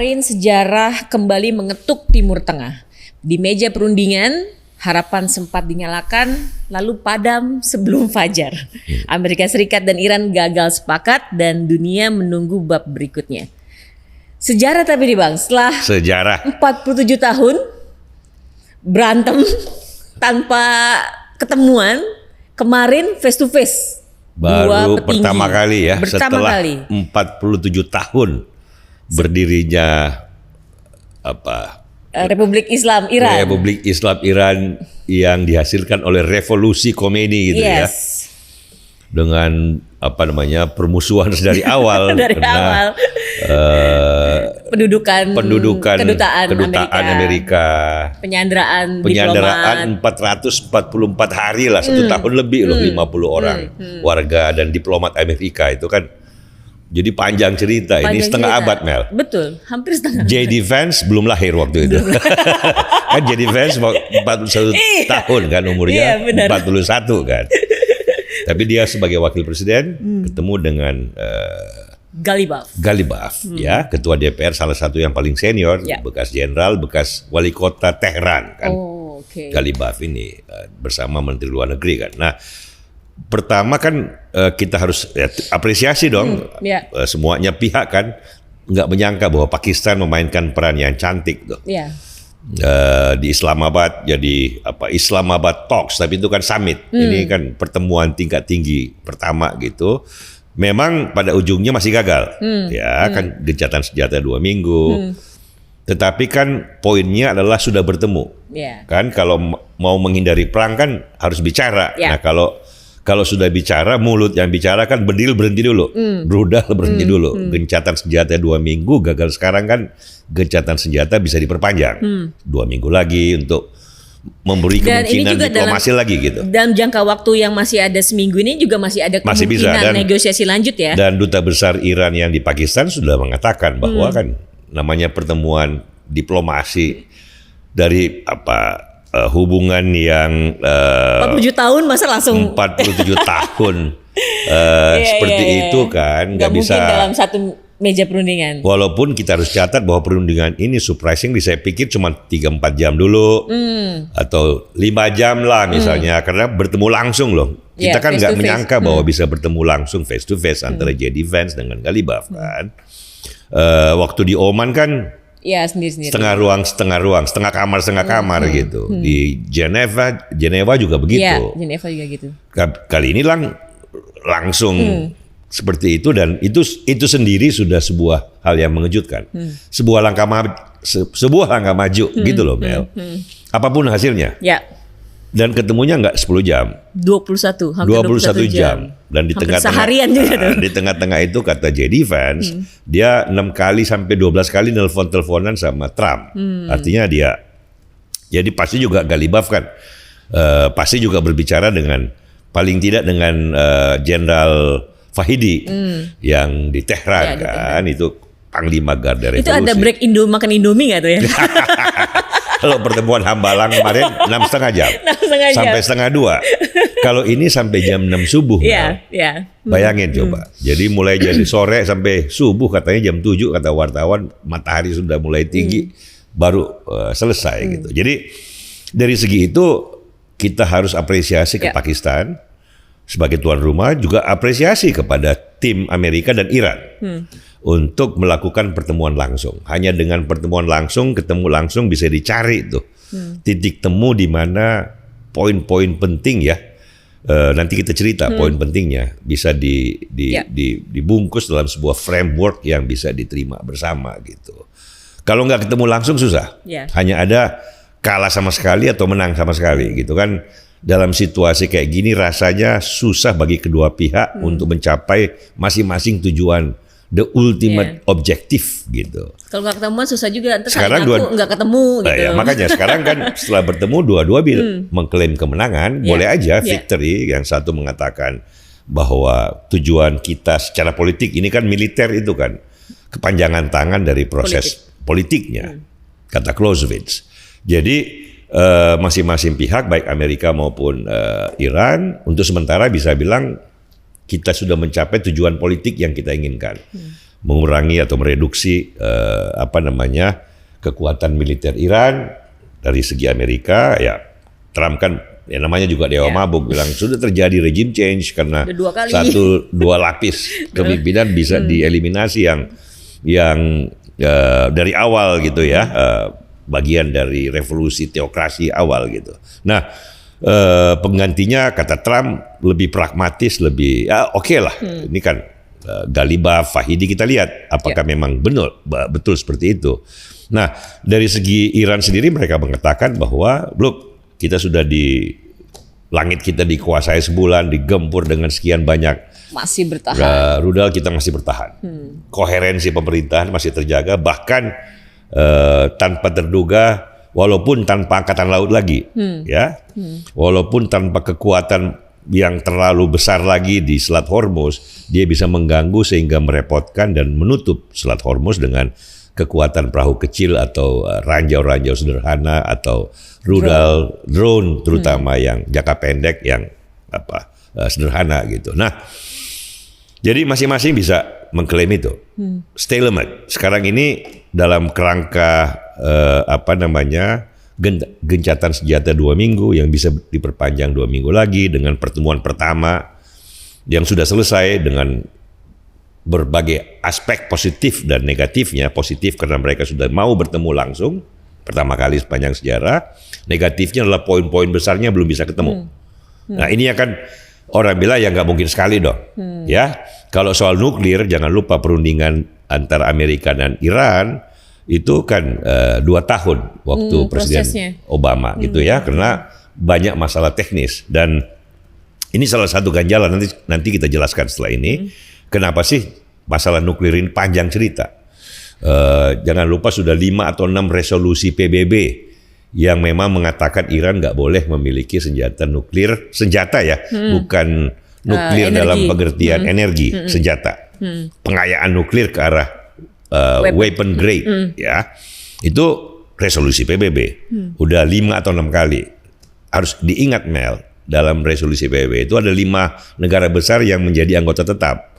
Kemarin sejarah kembali mengetuk Timur Tengah. Di meja perundingan, harapan sempat dinyalakan, lalu padam sebelum fajar. Amerika Serikat dan Iran gagal sepakat dan dunia menunggu bab berikutnya. Sejarah tapi nih Bang, setelah 47 tahun berantem tanpa ketemuan, kemarin face to face. Baru pertama kali ya, setelah 47 tahun berdirinya Republik Islam Iran. Republik Islam Iran yang dihasilkan oleh revolusi Khomeini gitu ya. Dengan permusuhan dari awal. Awal. Pendudukan kedutaan Amerika. Penyanderaan 444 hari lah, 1 tahun lebih loh, 50 orang warga dan diplomat Amerika itu kan. Jadi panjang cerita, ini setengah abad Mel. Betul, hampir setengah abad. J.D. Vance belum lahir waktu itu. Kan J.D. Vance 41 tahun kan umurnya, 41 kan. Tapi dia sebagai wakil presiden ketemu dengan Ghalibaf ya, ketua DPR, salah satu yang paling senior, bekas jenderal, bekas wali kota Tehran kan. Ghalibaf ini bersama Menteri Luar Negeri kan. Nah, pertama kan kita harus apresiasi dong, semuanya pihak kan nggak menyangka bahwa Pakistan memainkan peran yang cantik tuh. Di Islamabad jadi Islamabad Talks, tapi itu kan summit, ini kan pertemuan tingkat tinggi pertama gitu. Memang pada ujungnya masih gagal, kan gencatan senjata 2 minggu. Tetapi kan poinnya adalah sudah bertemu, kan kalau mau menghindari perang kan harus bicara. Nah kalau sudah bicara, mulut yang bicara kan berhenti dulu, berudal berhenti dulu. Gencatan senjata 2 minggu, gagal sekarang kan gencatan senjata bisa diperpanjang 2 minggu lagi untuk memberi kemungkinan diplomasi lagi gitu. Dalam jangka waktu yang masih ada seminggu ini juga masih ada kemungkinan negosiasi lanjut ya. Dan Duta Besar Iran yang di Pakistan sudah mengatakan bahwa kan namanya pertemuan diplomasi dari hubungan yang 47 tahun masa langsung 47 tahun seperti itu kan nggak bisa dalam satu meja perundingan. Walaupun kita harus catat bahwa perundingan ini surprisingly saya pikir cuma 3-4 jam dulu atau 5 jam lah misalnya, karena bertemu langsung loh. Kita kan nggak menyangka bahwa bisa bertemu langsung face to face antara J.D. Vance dengan Ghalibaf kan. Waktu di Oman kan sendiri-sendiri. Setengah ruang, setengah kamar gitu. Di Geneva juga begitu. Iya, Geneva juga gitu. Kali ini langsung seperti itu, dan itu sendiri sudah sebuah hal yang mengejutkan. Sebuah langkah maju gitu loh Mel. Apapun hasilnya. Dan ketemunya nggak 10 jam. 21 jam. Dan di tengah-tengah itu kata J.D. Vance, dia 6 kali sampai 12 kali teleponan sama Trump. Artinya jadi pasti juga Ghalibaf kan, pasti juga berbicara dengan paling tidak dengan Jenderal Fahidi yang di Tehran kan, itu Panglima Garda Revolusi. Itu ada break makan Indomie nggak tuh ya? Kalau pertemuan Hambalang kemarin 6,5 jam. Sampai 1:30. Kalau ini sampai jam 6 subuh. Bayangin coba. Jadi mulai dari sore sampai subuh, katanya jam 7 kata wartawan, matahari sudah mulai tinggi, baru selesai gitu. Jadi dari segi itu kita harus apresiasi ke Pakistan sebagai tuan rumah, juga apresiasi kepada tim Amerika dan Iran untuk melakukan pertemuan langsung. Hanya dengan pertemuan langsung, ketemu langsung bisa dicari tuh titik temu di mana poin-poin penting ya. Nanti kita cerita poin pentingnya bisa dibungkus dalam sebuah framework yang bisa diterima bersama gitu. Kalau nggak ketemu langsung susah. Hanya ada kalah sama sekali atau menang sama sekali gitu kan. Dalam situasi kayak gini rasanya susah bagi kedua pihak untuk mencapai masing-masing tujuan, the ultimate objective gitu. Kalau nggak ketemu susah juga. Sekarang nggak ketemu gitu. Makanya sekarang kan setelah bertemu dua-dua mengklaim kemenangan, boleh aja victory. Yang satu mengatakan bahwa tujuan kita secara politik ini kan militer, itu kan kepanjangan tangan dari proses politiknya, kata Clausewitz. Jadi masing-masing pihak baik Amerika maupun Iran untuk sementara bisa bilang kita sudah mencapai tujuan politik yang kita inginkan. mengurangi atau mereduksi kekuatan militer Iran. Dari segi Amerika, ya Trump kan namanya juga dewa mabuk, bilang sudah terjadi regime change karena dua lapis kepemimpinan bisa dieliminasi yang dari awal gitu ya, bagian dari revolusi teokrasi awal gitu. Nah, penggantinya kata Trump lebih pragmatis, lebih oke lah. Ini kan Ghalibaf, Fahidi, kita lihat apakah memang betul seperti itu. Nah, dari segi Iran sendiri mereka mengatakan bahwa look, kita sudah langit kita dikuasai sebulan, digempur dengan sekian banyak, masih bertahan. Rudal kita masih bertahan. Koherensi pemerintahan masih terjaga, bahkan tanpa terduga, walaupun tanpa angkatan laut lagi, walaupun tanpa kekuatan yang terlalu besar lagi di Selat Hormuz, dia bisa mengganggu sehingga merepotkan dan menutup Selat Hormuz dengan kekuatan perahu kecil atau ranjau-ranjau sederhana atau rudal drone terutama yang jangka pendek yang sederhana gitu. Nah, jadi masing-masing bisa mengklaim itu. Stalemate. Sekarang ini dalam kerangka gencatan senjata 2 minggu yang bisa diperpanjang 2 minggu lagi dengan pertemuan pertama yang sudah selesai dengan berbagai aspek positif dan negatifnya. Positif karena mereka sudah mau bertemu langsung pertama kali sepanjang sejarah. Negatifnya adalah poin-poin besarnya belum bisa ketemu. Nah, ini kan orang bilang ya nggak mungkin sekali dong. Ya, kalau soal nuklir jangan lupa perundingan antara Amerika dan Iran itu kan 2 tahun waktu Presiden Obama gitu ya, karena banyak masalah teknis. Dan ini salah satu ganjalan, nanti kita jelaskan setelah ini. Kenapa sih masalah nuklir ini panjang cerita? Jangan lupa sudah 5 atau 6 resolusi PBB yang memang mengatakan Iran nggak boleh memiliki senjata nuklir, bukan nuklir dalam pengertian energi, senjata. Pengayaan nuklir ke arah weapon grade, ya. Itu resolusi PBB. Udah 5 atau 6 kali. Harus diingat, Mel, dalam resolusi PBB itu ada 5 negara besar yang menjadi anggota tetap.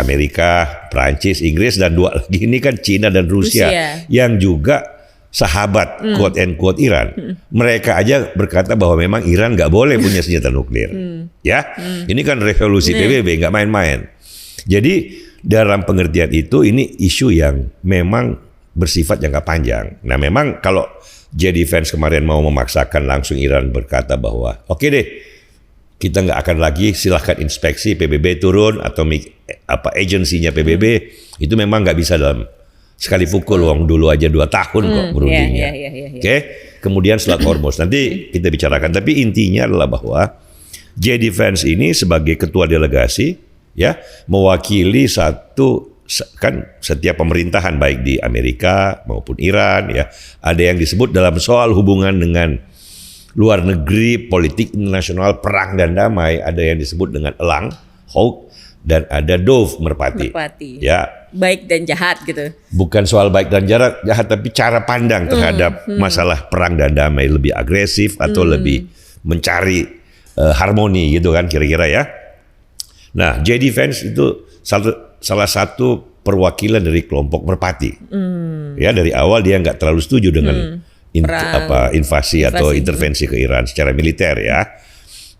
Amerika, Prancis, Inggris, dan 2 lagi ini kan Cina dan Rusia. Yang juga sahabat quote and quote Iran. Mereka aja berkata bahwa memang Iran nggak boleh punya senjata nuklir. Ini kan revolusi PBB, nggak main-main. Jadi dalam pengertian itu ini isu yang memang bersifat jangka panjang. Nah, memang kalau J.D. Vance kemarin mau memaksakan langsung Iran berkata bahwa oke deh, kita nggak akan lagi, silahkan inspeksi, PBB turun atau agensinya PBB, itu memang nggak bisa dalam sekali pukul. Wong dulu aja 2 tahun kok berundingnya. Oke, kemudian Selat Hormuz nanti kita bicarakan. Tapi intinya adalah bahwa J.D. Vance ini sebagai ketua delegasi ya mewakili setiap pemerintahan baik di Amerika maupun Iran ya. Ada yang disebut dalam soal hubungan dengan luar negeri, politik internasional, perang dan damai, ada yang disebut dengan elang, hawk, dan ada dove, merpati. Ya, baik dan jahat gitu. Bukan soal baik dan jahat, tapi cara pandang terhadap masalah perang dan damai, lebih agresif atau lebih mencari harmoni gitu kan kira-kira ya. Nah, J.D. Vance itu salah satu perwakilan dari kelompok merpati. Ya, dari awal dia nggak terlalu setuju dengan invasi atau intervensi ke Iran secara militer ya.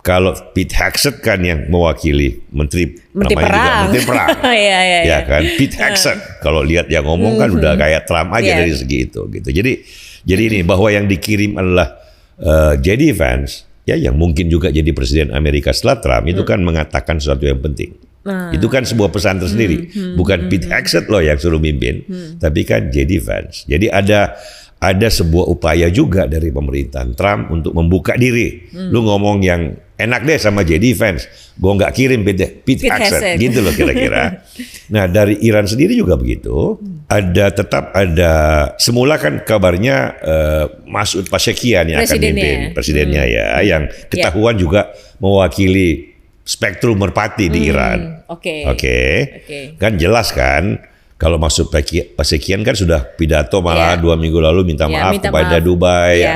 Kalau Pete Hegseth kan yang mewakili menteri perang. Ya kan, Pete Hegseth kalau lihat yang ngomong kan udah kayak Trump aja dari segi itu gitu. Jadi ini bahwa yang dikirim adalah J.D. Vance ya, yang mungkin juga jadi presiden Amerika setelah Trump, itu kan mengatakan sesuatu yang penting. Itu kan sebuah pesan tersendiri. Bukan Pete Hegseth loh yang suruh mimpin, tapi kan J.D. Vance. Jadi ada sebuah upaya juga dari pemerintahan Trump untuk membuka diri. Lu ngomong yang enak deh sama J.D. Vance, gue nggak kirim Pete Hegseth, gitu loh kira-kira. Nah, dari Iran sendiri juga begitu. Tetap ada semula kan kabarnya Masoud Pezeshkian yang akan mimpin, presidennya ya, yang ketahuan juga mewakili spektrum merpati di Iran. Oke. Kan jelas kan. Kalau Masoud Pezeshkian kan sudah pidato malah 2 minggu lalu minta maaf kepada Dubai,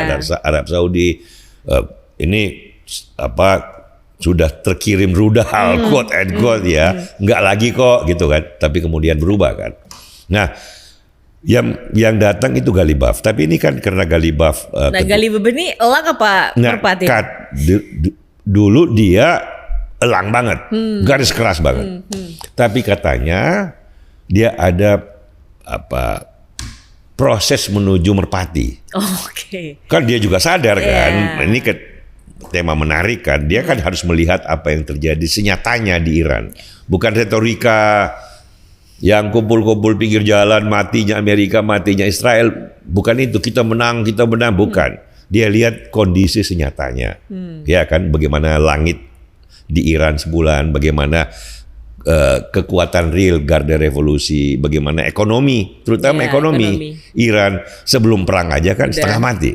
Arab Saudi. Ini sudah terkirim rudal quote and quote ya, nggak lagi kok gitu kan, tapi kemudian berubah kan. Nah, yang datang itu Galibaf, tapi ini kan karena Galibaf. Galibaf ini elang apa merpati? Dulu dia elang banget, garis keras banget. Tapi katanya dia ada proses menuju merpati. Oke. Kan dia juga sadar kan, ini tema menarik kan, dia kan harus melihat apa yang terjadi senyatanya di Iran. Bukan retorika yang kumpul-kumpul pinggir jalan, matinya Amerika, matinya Israel. Bukan itu, kita menang, bukan. Dia lihat kondisi senyatanya. Ya kan, bagaimana langit di Iran sebulan, bagaimana kekuatan real Garda Revolusi, bagaimana ekonomi, terutama ekonomi Iran sebelum perang aja kan setengah mati.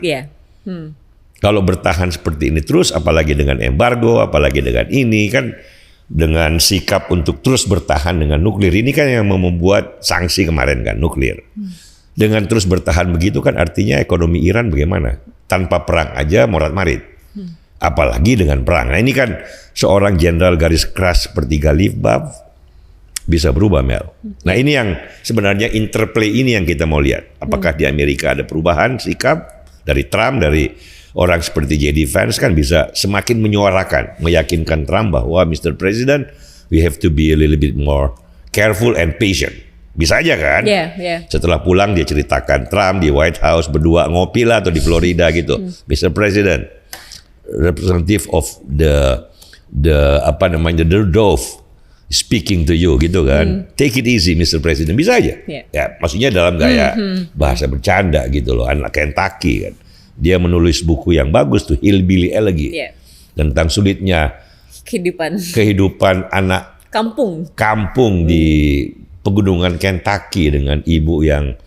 Kalau bertahan seperti ini terus, apalagi dengan embargo, apalagi dengan ini kan, dengan sikap untuk terus bertahan dengan nuklir, ini kan yang membuat sanksi kemarin kan, nuklir. Dengan terus bertahan begitu kan artinya ekonomi Iran bagaimana? Tanpa perang aja morat-marit. Apalagi dengan perang. Nah ini kan seorang jenderal garis keras seperti Galibaf bisa berubah, Mel. Nah ini yang sebenarnya interplay ini yang kita mau lihat. Apakah di Amerika ada perubahan sikap dari Trump, dari orang seperti J.D. Vance kan bisa semakin menyuarakan, meyakinkan Trump bahwa Mr. President, we have to be a little bit more careful and patient. Bisa aja kan? Setelah pulang dia ceritakan Trump di White House berdua ngopi lah atau di Florida gitu. Mr. President, representative of the Dove speaking to you gitu kan. Take it easy Mr. President. Bisa aja. Ya, maksudnya dalam gaya bahasa bercanda gitu loh. Anak Kentucky kan. Dia menulis buku yang bagus tuh, Hillbilly Elegy, tentang sulitnya kehidupan anak kampung di pegunungan Kentucky dengan ibu yang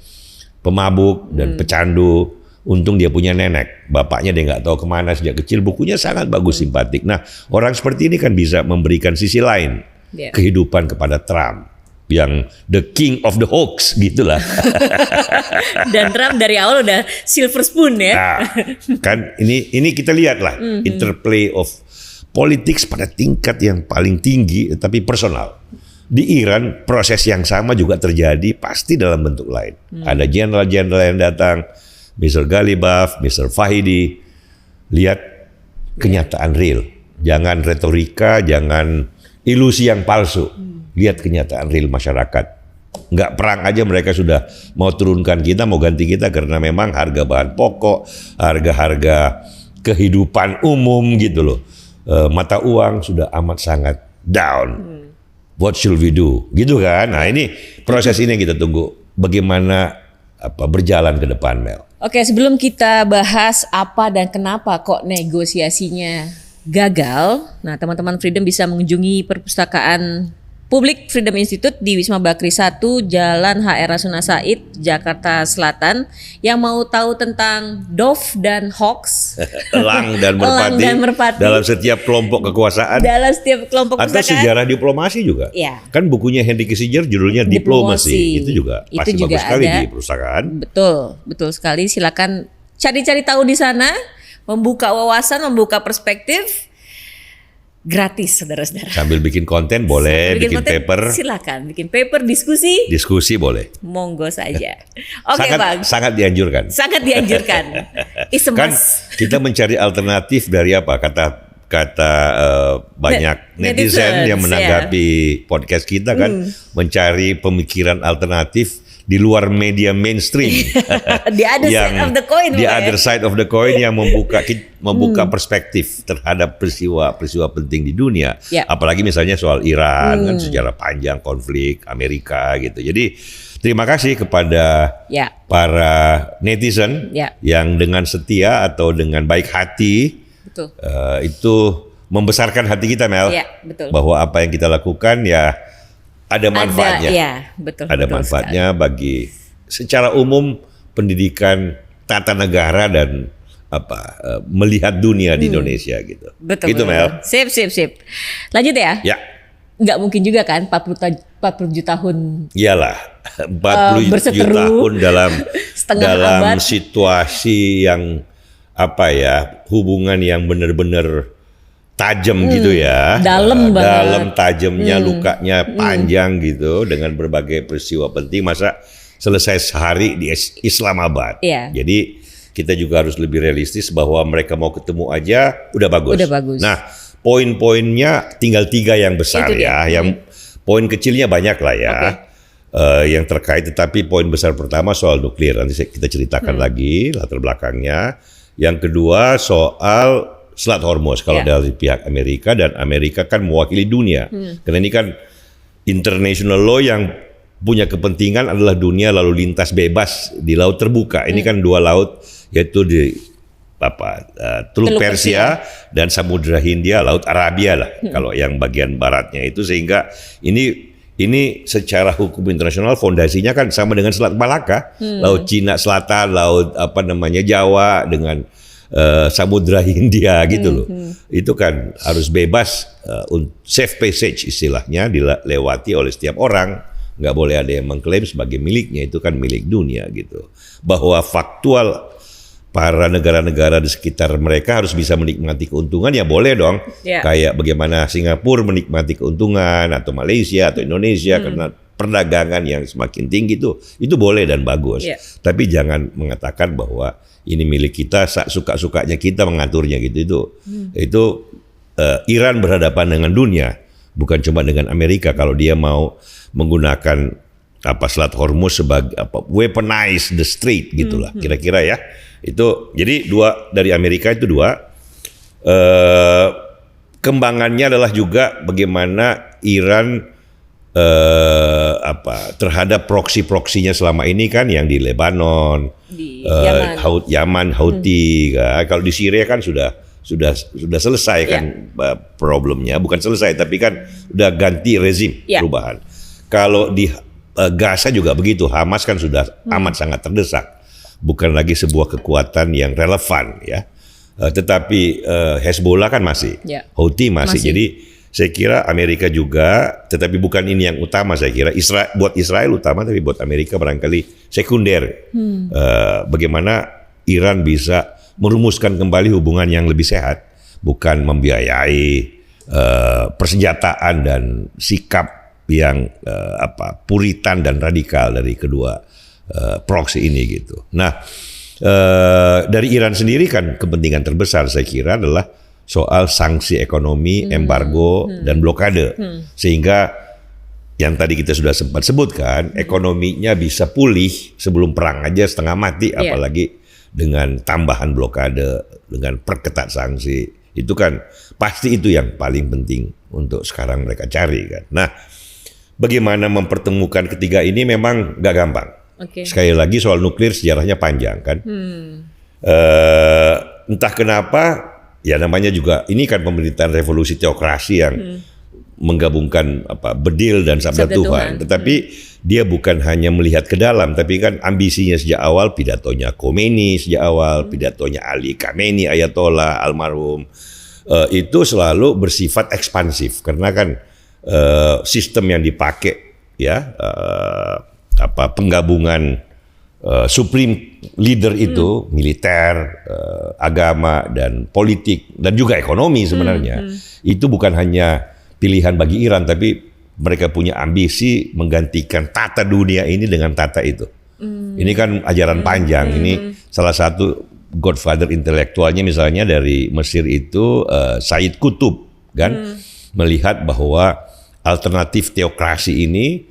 pemabuk dan pecandu. Untung dia punya nenek, bapaknya dia nggak tahu kemana sejak kecil. Bukunya sangat bagus, simpatik. Nah, orang seperti ini kan bisa memberikan sisi lain kehidupan kepada Trump, yang the king of the hoax gitulah. Dan Trump dari awal udah silver spoon ya. Nah, kan ini kita lihatlah interplay of politics pada tingkat yang paling tinggi tapi personal. Di Iran proses yang sama juga terjadi pasti dalam bentuk lain. Ada jenderal-jenderal yang datang, Mr. Galibaf, Mr. Fahidi, lihat kenyataan real. Jangan retorika, jangan ilusi yang palsu. Lihat kenyataan real masyarakat. Nggak perang aja mereka sudah mau turunkan kita, mau ganti kita karena memang harga bahan pokok, harga-harga kehidupan umum gitu loh. Mata uang sudah amat sangat down. What should we do? Gitu kan. Nah ini proses ini yang kita tunggu. Bagaimana berjalan ke depan, Mel. Oke, sebelum kita bahas apa dan kenapa kok negosiasinya gagal. Nah teman-teman Freedom bisa mengunjungi perpustakaan Publik Freedom Institute di Wisma Bakri 1, Jalan HR Rasuna Said, Jakarta Selatan. Yang mau tahu tentang Dove dan Hoax, elang dan merpati dalam setiap kelompok kekuasaan, dalam setiap kelompok atau sejarah diplomasi juga. Kan bukunya Henry Kissinger judulnya Diplomasi. Itu juga pasti bagus sekali di perpustakaan. Betul sekali. Silakan cari-cari tahu di sana, membuka wawasan, membuka perspektif. Gratis, saudara-saudara. Sambil bikin konten boleh, bikin paper. Silakan, bikin paper, diskusi. Diskusi boleh. Monggo saja. Oke, Bang. Sangat dianjurkan. Sangat dianjurkan. Kan kita mencari alternatif dari apa? Kata banyak netizen yang menanggapi podcast kita kan, mencari pemikiran alternatif di luar media mainstream. The other side of the coin. The other side of the coin yang membuka perspektif terhadap peristiwa penting di dunia. Apalagi misalnya soal Iran, kan sejarah panjang konflik Amerika gitu. Jadi terima kasih kepada para netizen yang dengan setia atau dengan baik hati itu membesarkan hati kita, Mel. Betul. Bahwa apa yang kita lakukan ada manfaatnya. Ada manfaatnya sekali. Bagi secara umum pendidikan tata negara dan melihat dunia di Indonesia gitu. Betul. Gitu, Mel. Sip. Lanjut ya? Ya. Nggak mungkin juga kan 47 tahun. Iyalah, 47 tahun dalam situasi yang hubungan yang benar-benar tajam gitu ya. Dalam banget. Dalam tajamnya, lukanya panjang gitu dengan berbagai peristiwa penting. Masa selesai sehari di Islamabad. Iya. Jadi kita juga harus lebih realistis bahwa mereka mau ketemu aja udah bagus. Udah bagus. Nah, poin-poinnya tinggal 3 yang besar ya. Yang poin kecilnya banyak lah ya. Yang terkait, tetapi poin besar pertama soal nuklir. Nanti kita ceritakan lagi latar belakangnya. Yang kedua soal Selat Hormuz kalau dari pihak Amerika, dan Amerika kan mewakili dunia. Karena ini kan international law yang punya kepentingan adalah dunia lalu lintas bebas di laut terbuka. Ini kan 2 laut, yaitu di Teluk Persia dan Samudra Hindia, Laut Arabia lah kalau yang bagian baratnya itu, sehingga ini secara hukum internasional fondasinya kan sama dengan Selat Malaka, Laut Cina Selatan, Laut Jawa dengan Samudra Hindia gitu loh. Itu kan harus bebas, safe passage istilahnya, dilewati oleh setiap orang. Nggak boleh ada yang mengklaim sebagai miliknya, itu kan milik dunia gitu. Bahwa faktual para negara-negara di sekitar mereka harus bisa menikmati keuntungan, ya boleh dong. Kayak bagaimana Singapura menikmati keuntungan, atau Malaysia atau Indonesia karena perdagangan yang semakin tinggi itu boleh dan bagus. Tapi jangan mengatakan bahwa ini milik kita, suka-sukanya kita mengaturnya gitu. Itu Iran berhadapan dengan dunia, bukan cuma dengan Amerika. Kalau dia mau menggunakan Selat Hormuz sebagai weaponize the strait gitulah, kira-kira ya. Itu jadi 2 dari Amerika itu 2. Kembangannya adalah juga bagaimana Iran terhadap proksi-proksinya selama ini kan, yang di Lebanon, di Yaman, Houthi. Kalau di Syria kan sudah selesai kan problemnya, bukan selesai tapi kan udah ganti rezim perubahan. Kalau di Gaza juga begitu, Hamas kan sudah amat sangat terdesak, bukan lagi sebuah kekuatan yang relevan ya. Tetapi Hezbollah kan masih, Houthi masih. Jadi saya kira Amerika juga, tetapi bukan ini yang utama. Saya kira buat Israel utama, tapi buat Amerika barangkali sekunder. Bagaimana Iran bisa merumuskan kembali hubungan yang lebih sehat, bukan membiayai persenjataan dan sikap yang puritan dan radikal dari kedua proksi ini gitu. Nah, dari Iran sendiri kan kepentingan terbesar saya kira adalah soal sanksi ekonomi, embargo, dan blokade. Sehingga yang tadi kita sudah sempat sebutkan, ekonominya bisa pulih sebelum perang aja setengah mati, apalagi dengan tambahan blokade, dengan perketat sanksi. Itu kan pasti itu yang paling penting untuk sekarang mereka cari kan. Nah, bagaimana mempertemukan ketiga ini memang gak gampang. Sekali lagi soal nuklir sejarahnya panjang kan. Entah kenapa, ya namanya juga ini kan pemerintahan revolusi teokrasi yang menggabungkan bedil dan sabda Tuhan. Tetapi dia bukan hanya melihat ke dalam, tapi kan ambisinya sejak awal, pidatonya Khomeini sejak awal, pidatonya Ali Khamenei Ayatollah almarhum, itu selalu bersifat ekspansif karena kan sistem yang dipakai ya, penggabungan supreme leader itu militer, agama dan politik dan juga ekonomi sebenarnya. Itu bukan hanya pilihan bagi Iran, tapi mereka punya ambisi menggantikan tata dunia ini dengan tata itu. Ini kan ajaran panjang. Ini salah satu godfather intelektualnya misalnya dari Mesir itu Said Qutb kan, melihat bahwa alternatif teokrasi ini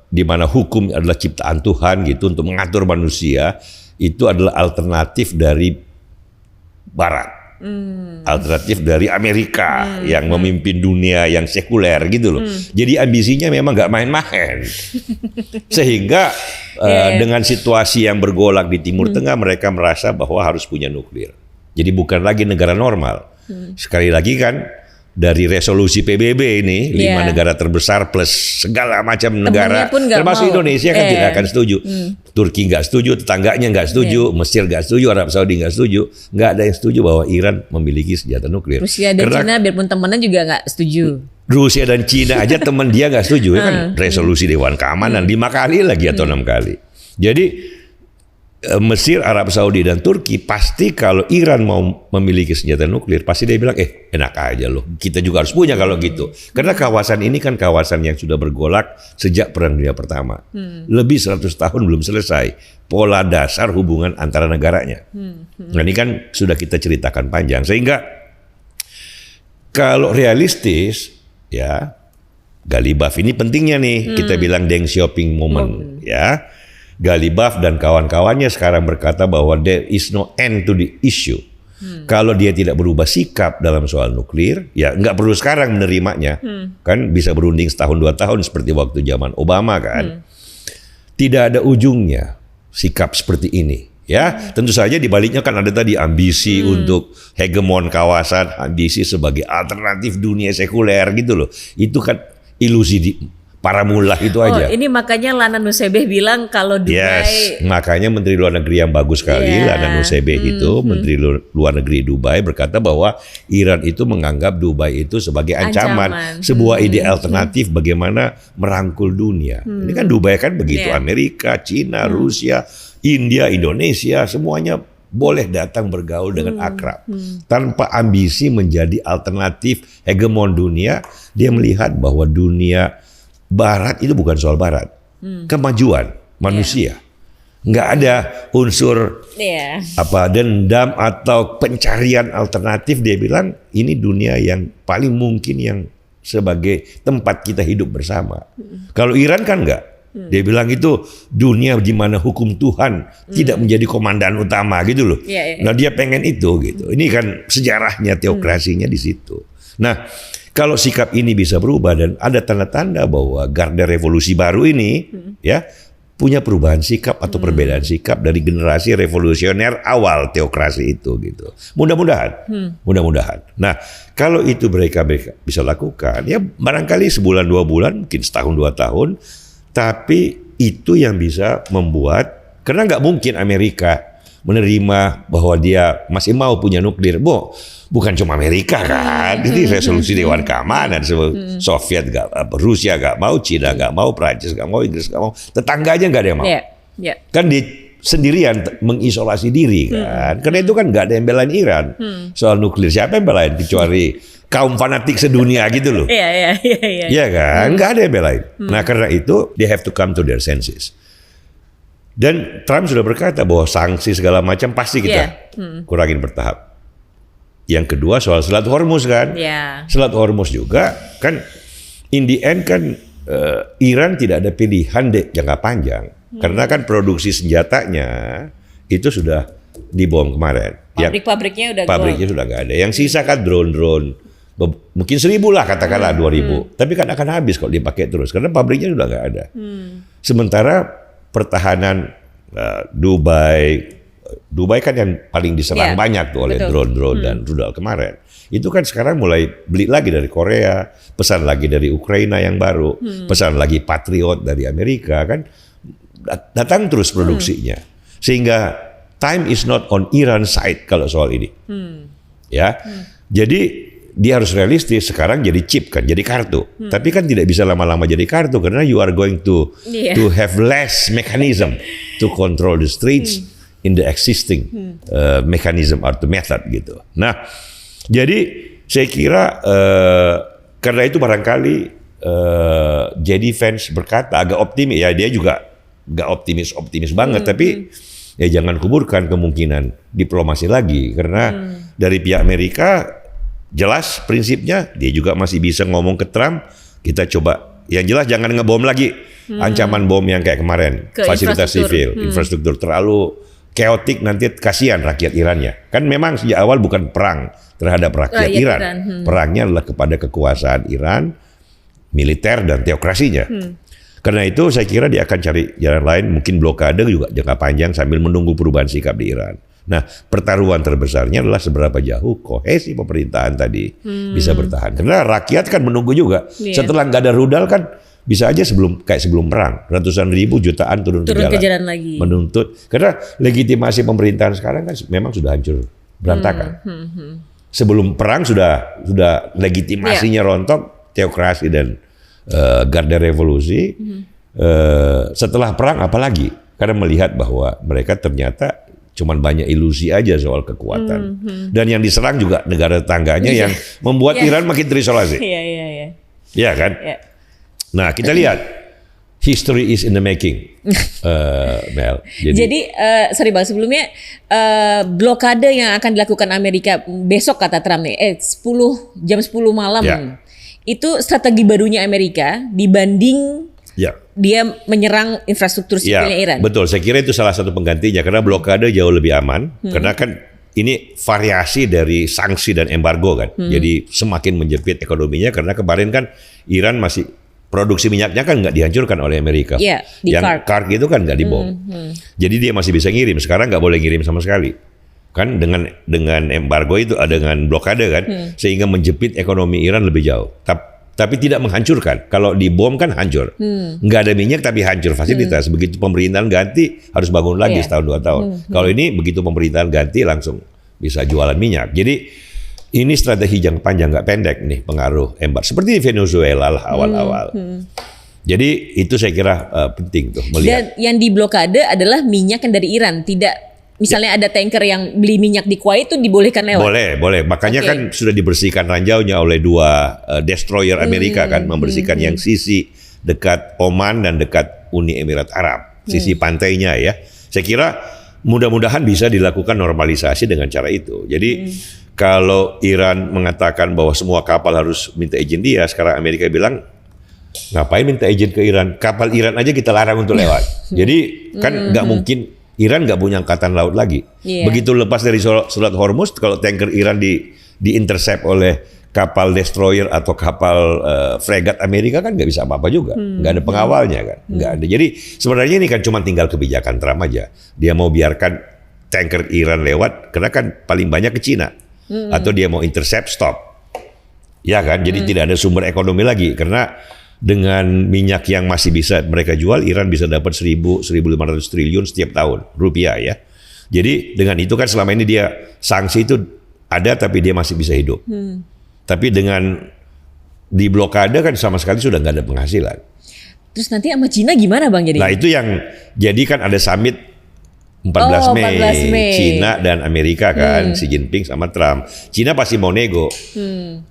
di mana hukum adalah ciptaan Tuhan gitu untuk mengatur manusia, itu adalah alternatif dari Barat, alternatif dari Amerika yang memimpin dunia yang sekuler gitu loh. Jadi ambisinya memang nggak main-main. Sehingga dengan situasi yang bergolak di Timur Tengah, mereka merasa bahwa harus punya nuklir. Jadi bukan lagi negara normal. Sekali lagi kan, dari resolusi PBB ini 5 negara terbesar plus segala macam negara termasuk Indonesia kan tidak akan setuju. Turki nggak setuju, tetangganya nggak setuju, Mesir nggak setuju, Arab Saudi nggak setuju, nggak ada yang setuju bahwa Iran memiliki senjata nuklir. Rusia dan Cina biarpun temannya juga nggak setuju. Rusia dan Cina aja teman dia nggak setuju kan resolusi Dewan Keamanan 5 kali lagi atau 6 kali. Jadi Mesir, Arab Saudi dan Turki pasti kalau Iran mau memiliki senjata nuklir pasti dia bilang enak aja loh, kita juga harus punya kalau gitu. Karena kawasan ini kan kawasan yang sudah bergolak sejak Perang Dunia Pertama. Lebih 100 tahun belum selesai pola dasar hubungan antara negaranya. Nah ini kan sudah kita ceritakan panjang, sehingga kalau realistis ya Galibaf ini pentingnya nih, kita bilang Deng Xiaoping moment ya. Galibaf dan kawan-kawannya sekarang berkata bahwa there is no end to the issue. Kalau dia tidak berubah sikap dalam soal nuklir, ya nggak perlu sekarang menerimanya. Kan bisa berunding setahun 2 tahun seperti waktu zaman Obama kan. Tidak ada ujungnya sikap seperti ini. Ya, tentu saja di baliknya kan ada tadi ambisi untuk hegemon kawasan, ambisi sebagai alternatif dunia sekuler gitu loh. Itu kan ilusi para mullah itu aja. Ini makanya Lana Nusebeh bilang kalau Dubai. Yes, makanya Menteri Luar Negeri yang bagus sekali, Lana Nusebeh itu, Menteri Luar Negeri Dubai berkata bahwa Iran itu menganggap Dubai itu sebagai ancaman. Sebuah ide alternatif bagaimana merangkul dunia. Ini kan Dubai kan begitu, Amerika, Cina, Rusia, India, Indonesia, semuanya boleh datang bergaul dengan akrab. Tanpa ambisi menjadi alternatif hegemon dunia, dia melihat bahwa dunia Barat itu bukan soal Barat, kemajuan manusia. Nggak ada unsur dendam atau pencarian alternatif. Dia bilang ini dunia yang paling mungkin yang sebagai tempat kita hidup bersama. Kalau Iran kan nggak. Dia bilang itu dunia di mana hukum Tuhan tidak menjadi komandan utama gitu loh. Nah dia pengen itu gitu. Ini kan sejarahnya, teokrasinya di situ. Nah kalau sikap ini bisa berubah dan ada tanda-tanda bahwa garda revolusi baru ini ya punya perubahan sikap atau perbedaan sikap dari generasi revolusioner awal teokrasi itu gitu. Mudah-mudahan. Nah, kalau itu mereka bisa lakukan ya barangkali sebulan 2 bulan, mungkin setahun 2 tahun, tapi itu yang bisa membuat, karena nggak mungkin Amerika menerima bahwa dia masih mau punya nuklir. Bukan cuma Amerika kan, ini resolusi Dewan Keamanan, Soviet gak, Rusia gak mau, Cina gak mau, Prancis gak mau, Inggris gak mau, tetangga aja gak ada yang mau. Kan di sendirian mengisolasi diri kan, karena itu kan gak ada yang belain Iran soal nuklir. Siapa yang belain kecuali kaum fanatik sedunia gitu loh. Iya kan, gak ada yang belain. Nah karena itu they have to come to their senses. Dan Trump sudah berkata bahwa sanksi segala macam pasti kita kurangin bertahap. Yang kedua soal Selat Hormuz kan, Selat Hormuz juga kan, in the end kan Iran tidak ada pilihan jangka panjang, karena kan produksi senjatanya itu sudah dibom kemarin. Pabriknya sudah nggak ada. Yang sisa kan drone, mungkin 1.000 lah katakanlah 2.000, tapi kan akan habis kalau dipakai terus, karena pabriknya sudah nggak ada. Sementara pertahanan Dubai kan yang paling diserang banyak tuh oleh drone dan rudal kemarin. Itu kan sekarang mulai beli lagi dari Korea, pesan lagi dari Ukraina yang baru, pesan lagi Patriot dari Amerika kan, datang terus produksinya. Sehingga time is not on Iran side kalau soal ini. Jadi dia harus realistis, sekarang jadi chip kan, jadi kartu. Tapi kan tidak bisa lama-lama jadi kartu karena you are going to have less mechanism to control the streets in the existing mechanism atau method gitu. Nah, jadi saya kira karena itu barangkali JD Vance berkata agak optimis, ya dia juga nggak optimis banget, tapi ya jangan kuburkan kemungkinan diplomasi lagi, karena dari pihak Amerika jelas prinsipnya dia juga masih bisa ngomong ke Trump, kita coba yang jelas jangan ngebom lagi, ancaman bom yang kayak kemarin, fasilitas sivil, infrastruktur terlalu chaotic, nanti kasihan rakyat Irannya. Kan memang sejak awal bukan perang terhadap rakyat Iran. Perangnya adalah kepada kekuasaan Iran, militer dan teokrasinya. Karena itu saya kira dia akan cari jalan lain, mungkin blokade juga jangka panjang sambil menunggu perubahan sikap di Iran. Nah, pertaruhan terbesarnya adalah seberapa jauh kohesi pemerintahan tadi bisa bertahan. Karena rakyat kan menunggu juga. Setelah nggak ada rudal kan bisa aja sebelum perang, ratusan ribu jutaan turun ke jalan lagi. Menuntut. Karena legitimasi pemerintahan sekarang kan memang sudah hancur berantakan. Sebelum perang sudah legitimasinya rontok, teokrasi dan garda revolusi. Setelah perang apalagi? karena melihat bahwa mereka ternyata cuman banyak ilusi aja soal kekuatan. Dan yang diserang juga negara tetangganya yang membuat Iran makin terisolasi. Iya kan? Nah, kita lihat history is in the making, Mel. Jadi sorry Bang, sebelumnya blokade yang akan dilakukan Amerika besok kata Trump nih, jam 10 malam. Itu strategi barunya Amerika dibanding dia menyerang infrastruktur sipilnya Iran. Betul, saya kira itu salah satu penggantinya karena blokade jauh lebih aman karena kan ini variasi dari sanksi dan embargo kan. Jadi semakin menjepit ekonominya karena kemarin kan Iran masih produksi minyaknya kan nggak dihancurkan oleh Amerika. Yang Karg itu kan nggak dibom. Jadi dia masih bisa ngirim. Sekarang nggak boleh ngirim sama sekali. Kan dengan embargo itu, dengan blokade kan, sehingga menjepit ekonomi Iran lebih jauh. Tapi tidak menghancurkan. Kalau dibom kan hancur. Nggak ada minyak tapi hancur fasilitas. Begitu pemerintahan ganti harus bangun lagi setahun 2 tahun. Kalau ini begitu pemerintahan ganti langsung bisa jualan minyak. Jadi ini strategi jangka panjang nggak pendek nih pengaruh embargo. Seperti di Venezuela lah awal-awal. Jadi itu saya kira penting tuh melihat. Dan yang diblokade adalah minyak yang dari Iran, tidak. Misalnya ada tanker yang beli minyak di Kuwait itu dibolehkan lewat? Boleh. Makanya kan sudah dibersihkan ranjaunya oleh 2 destroyer Amerika kan, membersihkan yang sisi dekat Oman dan dekat Uni Emirat Arab, sisi pantainya ya. Saya kira mudah-mudahan bisa dilakukan normalisasi dengan cara itu. Jadi kalau Iran mengatakan bahwa semua kapal harus minta izin dia, sekarang Amerika bilang ngapain minta izin ke Iran? Kapal Iran aja kita larang untuk lewat. Jadi kan nggak mungkin. Iran nggak punya angkatan laut lagi. Begitu lepas dari Selat Hormuz, kalau tanker Iran di-intercept oleh kapal destroyer atau kapal fregat Amerika kan nggak bisa apa-apa juga. Nggak ada pengawalnya kan. Nggak ada. Jadi sebenarnya ini kan cuma tinggal kebijakan Trump aja. Dia mau biarkan tanker Iran lewat, karena kan paling banyak ke Cina. Atau dia mau intercept, stop. Ya kan, jadi tidak ada sumber ekonomi lagi. Karena dengan minyak yang masih bisa mereka jual, Iran bisa dapat 1.500 triliun setiap tahun, rupiah ya. Jadi dengan itu kan selama ini dia sanksi itu ada tapi dia masih bisa hidup. Tapi dengan di blokade kan sama sekali sudah nggak ada penghasilan. Terus nanti sama Cina gimana Bang jadi? Nah itu yang jadi kan ada summit 14 Mei, Cina dan Amerika kan, Xi Jinping sama Trump. Cina pasti mau nego.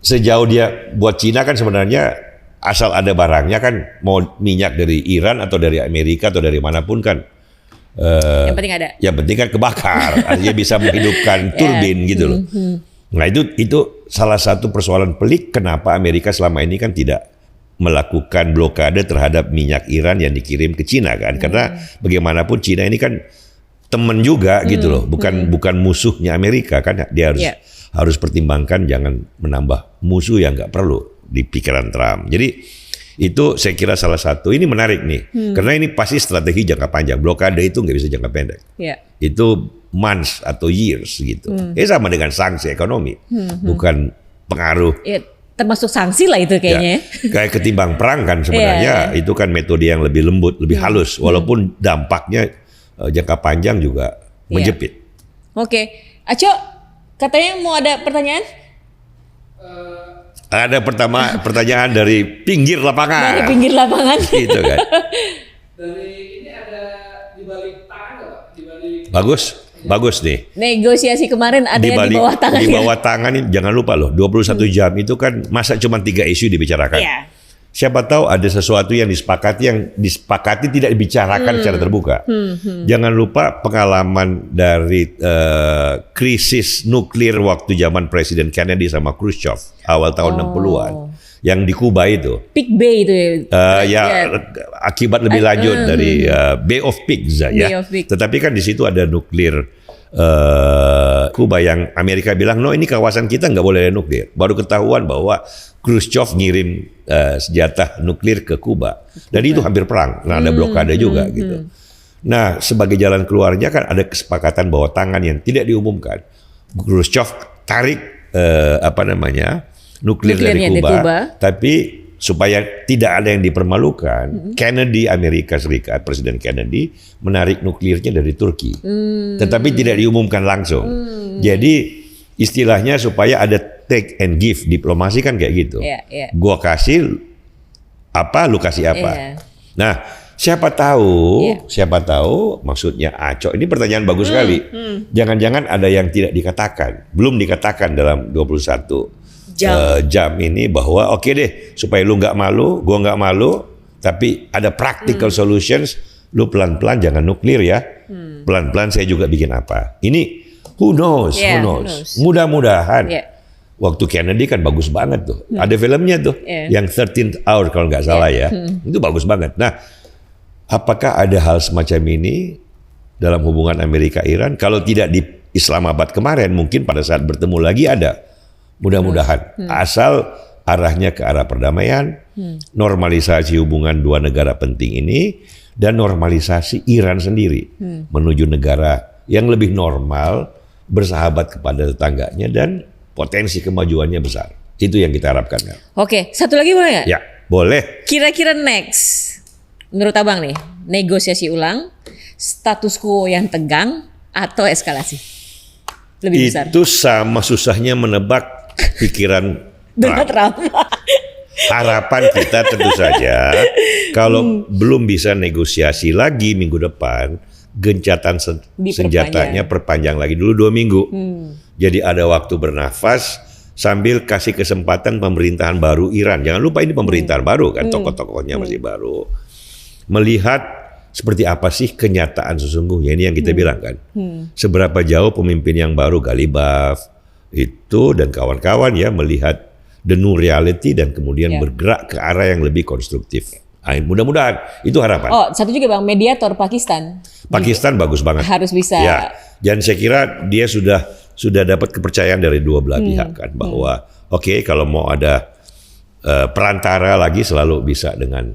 Sejauh dia buat Cina kan sebenarnya asal ada barangnya kan, mau minyak dari Iran atau dari Amerika atau dari manapun kan. Yang penting ada. Yang penting kan kebakar, artinya bisa menghidupkan turbin gitu loh. Nah itu salah satu persoalan pelik kenapa Amerika selama ini kan tidak melakukan blokade terhadap minyak Iran yang dikirim ke Cina kan. Karena bagaimanapun Cina ini kan teman juga gitu loh, bukan musuhnya Amerika kan. Dia harus pertimbangkan jangan menambah musuh yang nggak perlu di pikiran Trump. Jadi itu saya kira salah satu. Ini menarik nih, karena ini pasti strategi jangka panjang. Blokade itu nggak bisa jangka pendek. Itu months atau years gitu. Sama dengan sanksi ekonomi, bukan pengaruh. Termasuk sanksi lah itu kayaknya. Kayak ketimbang perang kan sebenarnya. Itu kan metode yang lebih lembut, lebih halus. Walaupun dampaknya jangka panjang juga menjepit. Oke, Aco, katanya mau ada pertanyaan? Ada pertanyaan dari pinggir lapangan. Dari pinggir lapangan. Gitu kan. Dari ini ada di balik tangan nggak Pak? Bagus nih. Negosiasi kemarin ada yang di bawah tangan. Di bawah tangan ini jangan lupa loh, 21 jam itu kan masa cuma 3 isu dibicarakan. Siapa tahu ada sesuatu yang disepakati tidak dibicarakan secara terbuka. Jangan lupa pengalaman dari krisis nuklir waktu zaman Presiden Kennedy sama Khrushchev awal tahun 60-an. Yang di Kuba itu. Pig Bay itu ya. Akibat lebih lanjut dari Bay of Pigs ya. Tetapi kan di situ ada nuklir Kuba yang Amerika bilang, no ini kawasan kita nggak boleh ada nuklir. Baru ketahuan bahwa Khrushchev ngirim senjata nuklir ke Kuba. Dan itu hampir perang. Nah ada blokade juga gitu. Nah sebagai jalan keluarnya kan ada kesepakatan bahwa tangan yang tidak diumumkan. Khrushchev tarik nuklir dari Kuba. Tapi supaya tidak ada yang dipermalukan, Kennedy Amerika Serikat, Presiden Kennedy menarik nuklirnya dari Turki. Tetapi tidak diumumkan langsung. Jadi istilahnya supaya ada take and give, diplomasi kan kayak gitu. Gua kasih apa, lu kasih apa. Nah, Siapa tahu maksudnya Aco. Ini pertanyaan bagus sekali. Jangan-jangan ada yang tidak dikatakan, belum dikatakan dalam 21 jam ini bahwa oke deh, supaya lu nggak malu, gua nggak malu, tapi ada practical solutions. Lu pelan-pelan jangan nuklir ya. Pelan-pelan saya juga bikin apa. Ini who knows. Mudah-mudahan. Waktu Kennedy kan bagus banget tuh. Ada filmnya tuh yang 13th Hour kalau nggak salah ya. Itu bagus banget. Nah, apakah ada hal semacam ini dalam hubungan Amerika-Iran? Kalau tidak di Islamabad kemarin, mungkin pada saat bertemu lagi ada. Mudah-mudahan. Asal arahnya ke arah perdamaian, normalisasi hubungan dua negara penting ini, dan normalisasi Iran sendiri menuju negara yang lebih normal, bersahabat kepada tetangganya, dan potensi kemajuannya besar. Itu yang kita harapkan. Oke, satu lagi boleh nggak? Ya, boleh. Kira-kira next, menurut Abang nih, negosiasi ulang, status quo yang tegang, atau eskalasi? Lebih besar. Itu sama susahnya menebak pikiran Donald Trump. Harapan kita tentu saja, kalau belum bisa negosiasi lagi minggu depan, gencatan senjatanya perpanjang lagi dulu 2 minggu. Jadi ada waktu bernafas sambil kasih kesempatan pemerintahan baru Iran. Jangan lupa ini pemerintahan baru kan, tokoh-tokohnya masih baru. Melihat seperti apa sih kenyataan sesungguhnya, ini yang kita bilang kan. Seberapa jauh pemimpin yang baru Galibaf itu dan kawan-kawan ya melihat the new reality dan kemudian bergerak ke arah yang lebih konstruktif. Nah, mudah-mudahan itu harapan. Oh, satu juga Bang, mediator Pakistan. Pakistan bagus banget. Harus bisa. Ya, dan saya kira dia sudah dapat kepercayaan dari dua belah pihak kan, bahwa oke, kalau mau ada perantara lagi selalu bisa dengan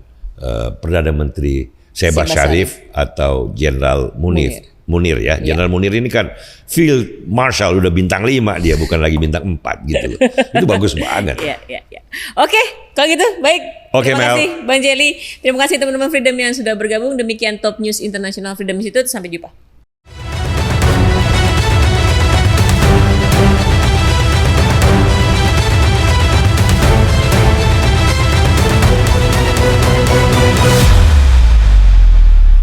Perdana Menteri Shehbaz Sharif atau Jenderal Munir ya. Jenderal Munir ini kan Field Marshal, udah bintang 5 dia, bukan lagi bintang 4 gitu loh. Itu bagus banget. Oke, kalau gitu baik. Oke, Terima Mel. kasih Bang Jelly. Terima kasih teman-teman Freedom yang sudah bergabung. Demikian Top News International Freedom Institute. Sampai jumpa.